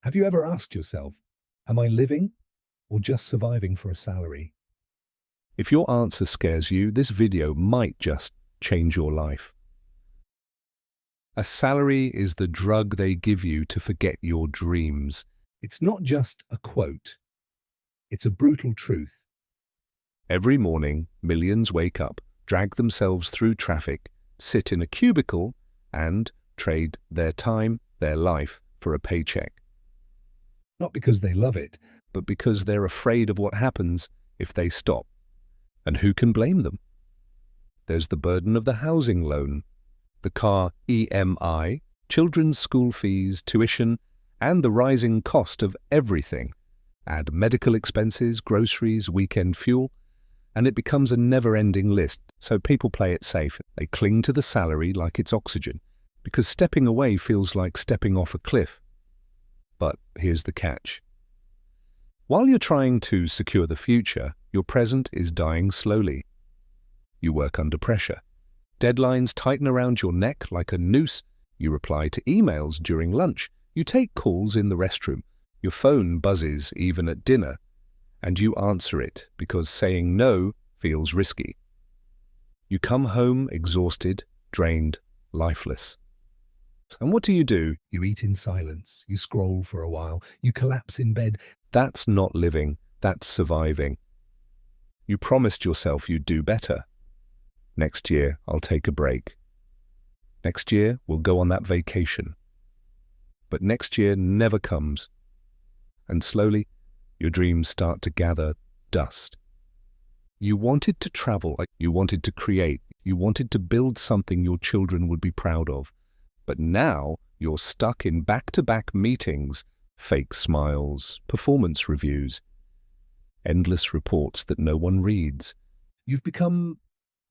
Have you ever asked yourself, am I living or just surviving for a salary? If your answer scares you, this video might just change your life. A salary is the drug they give you to forget your dreams. It's not just a quote. It's a brutal truth. Every morning, millions wake up, drag themselves through traffic, sit in a cubicle, and trade their time, their life, for a paycheck. Not because they love it, But because they're afraid of what happens if they stop. And who can blame them? There's the burden of the housing loan, the car EMI, children's school fees, tuition, and the rising cost of everything. Add medical expenses, groceries, weekend fuel, and it becomes a never-ending list. So people play it safe. They cling to the salary like it's oxygen, because stepping away feels like stepping off a cliff. But here's the catch. While you're trying to secure the future, your present is dying slowly. You work under pressure. Deadlines tighten around your neck like a noose. You reply to emails during lunch. You take calls in the restroom. Your phone buzzes even at dinner. And you answer it because saying no feels risky. You come home exhausted, drained, lifeless. And what do? You eat in silence, you scroll for a while, you collapse in bed. That's not living, that's surviving. You promised yourself you'd do better. Next year, I'll take a break. Next year, we'll go on that vacation. But next year never comes. And slowly, your dreams start to gather dust. You wanted to travel, you wanted to create, you wanted to build something your children would be proud of. But now you're stuck in back-to-back meetings, fake smiles, performance reviews, endless reports that no one reads. You've become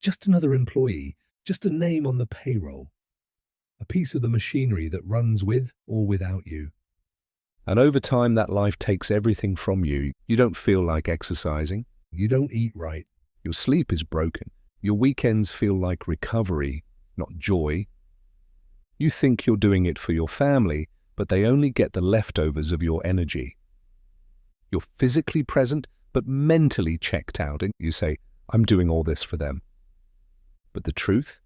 just another employee, just a name on the payroll, a piece of the machinery that runs with or without you. And over time, that life takes everything from you. You don't feel like exercising. You don't eat right. Your sleep is broken. Your weekends feel like recovery, not joy. You think you're doing it for your family, but they only get the leftovers of your energy. You're physically present, but mentally checked out, and you say, I'm doing all this for them. But the truth?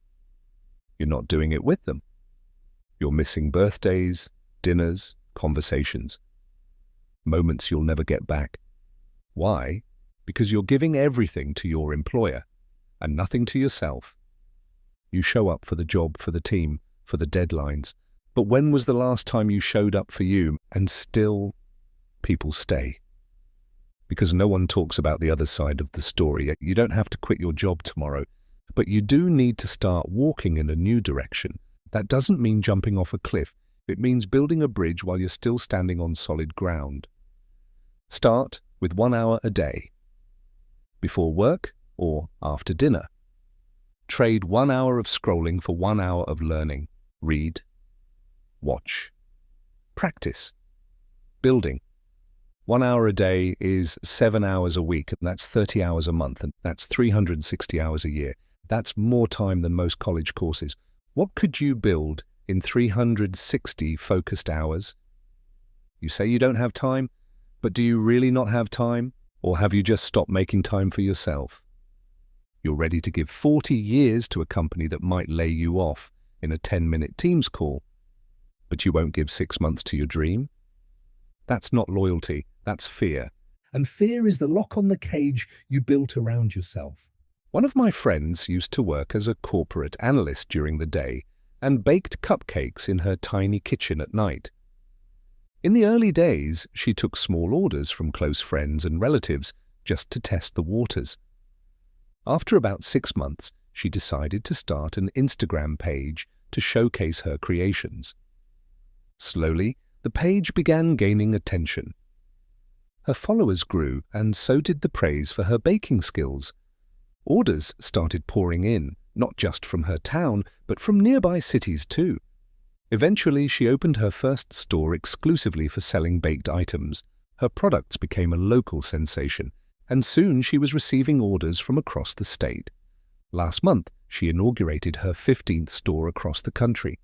You're not doing it with them. You're missing birthdays, dinners, conversations, moments you'll never get back. Why? Because you're giving everything to your employer and nothing to yourself. You show up for the job, for the team, for the deadlines. But when was the last time you showed up for you? And still, people stay. Because no one talks about the other side of the story. You don't have to quit your job tomorrow, but you do need to start walking in a new direction. That doesn't mean jumping off a cliff. It means building a bridge while you're still standing on solid ground. Start with 1 hour a day. Before work or after dinner. Trade 1 hour of scrolling for 1 hour of learning. Read, watch, practice, building. 1 hour a day is 7 hours a week, and that's 30 hours a month, and that's 360 hours a year. That's more time than most college courses. What could you build in 360 focused hours? You say you don't have time, but do you really not have time? Or have you just stopped making time for yourself? You're ready to give 40 years to a company that might lay you off in a 10-minute Teams call, but you won't give 6 months to your dream? That's not loyalty, that's fear. And fear is the lock on the cage you built around yourself. One of my friends used to work as a corporate analyst during the day and baked cupcakes in her tiny kitchen at night. In the early days, she took small orders from close friends and relatives just to test the waters. After about 6 months, she decided to start an Instagram page to showcase her creations. Slowly, the page began gaining attention. Her followers grew, and so did the praise for her baking skills. Orders started pouring in, not just from her town, but from nearby cities too. Eventually, she opened her first store exclusively for selling baked items. Her products became a local sensation, and soon she was receiving orders from across the state. Last month, she inaugurated her 15th store across the country.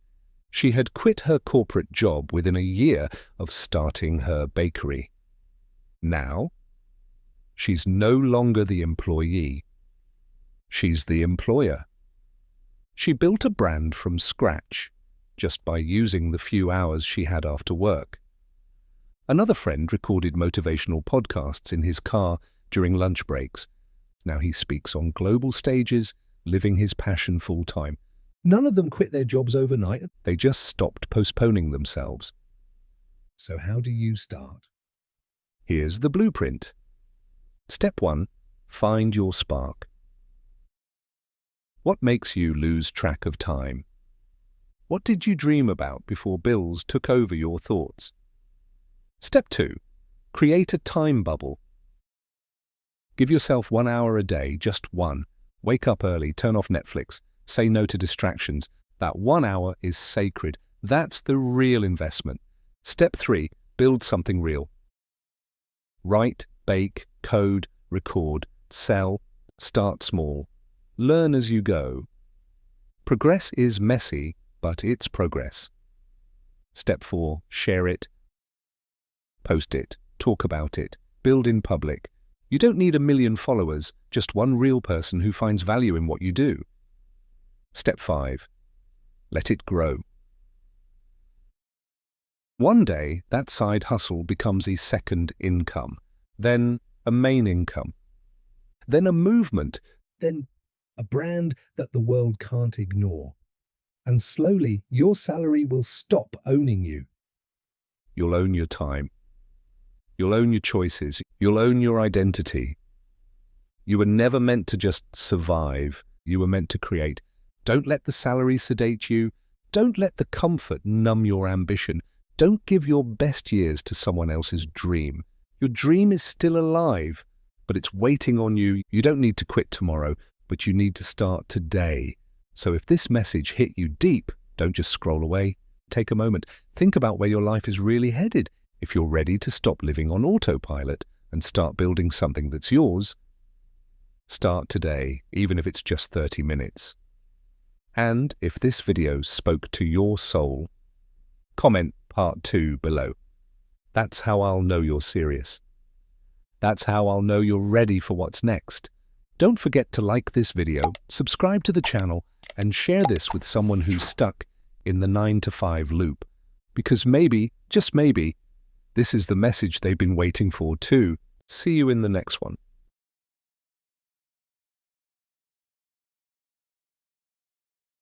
She had quit her corporate job within a year of starting her bakery. Now, she's no longer the employee. She's the employer. She built a brand from scratch, just by using the few hours she had after work. Another friend recorded motivational podcasts in his car during lunch breaks. Now he speaks on global stages, living his passion full-time. None of them quit their jobs overnight. They just stopped postponing themselves. So how do you start? Here's the blueprint. Step 1. Find your spark. What makes you lose track of time? What did you dream about before bills took over your thoughts? Step 2. Create a time bubble. Give yourself 1 hour a day, just one. Wake up early, turn off Netflix, say no to distractions. That 1 hour is sacred. That's the real investment. Step 3. Build something real. Write, bake, code, record, sell, start small. Learn as you go. Progress is messy, but it's progress. Step 4. Share it. Post it. Talk about it. Build in public. You don't need 1 million followers, just one real person who finds value in what you do. Step 5. Let it grow. One day, that side hustle becomes a second income, then a main income, then a movement, Then a brand that the world can't ignore. And slowly, your salary will stop owning you. you'll own your time. You'll own your choices. You'll own your identity. You were never meant to just survive. You were meant to create. Don't let the salary sedate you. Don't let the comfort numb your ambition. Don't give your best years to someone else's dream. Your dream is still alive, but it's waiting on you. You don't need to quit tomorrow, but you need to start today. So if this message hit you deep, don't just scroll away. Take a moment. Think about where your life is really headed. If you're ready to stop living on autopilot and start building something that's yours, start today, even if it's just 30 minutes. And if this video spoke to your soul, comment part 2 below. That's how I'll know you're serious. That's how I'll know you're ready for what's next. Don't forget to like this video, subscribe to the channel, and share this with someone who's stuck in the 9-to-5 loop. Because maybe, just maybe, this is the message they've been waiting for too. See you in the next one.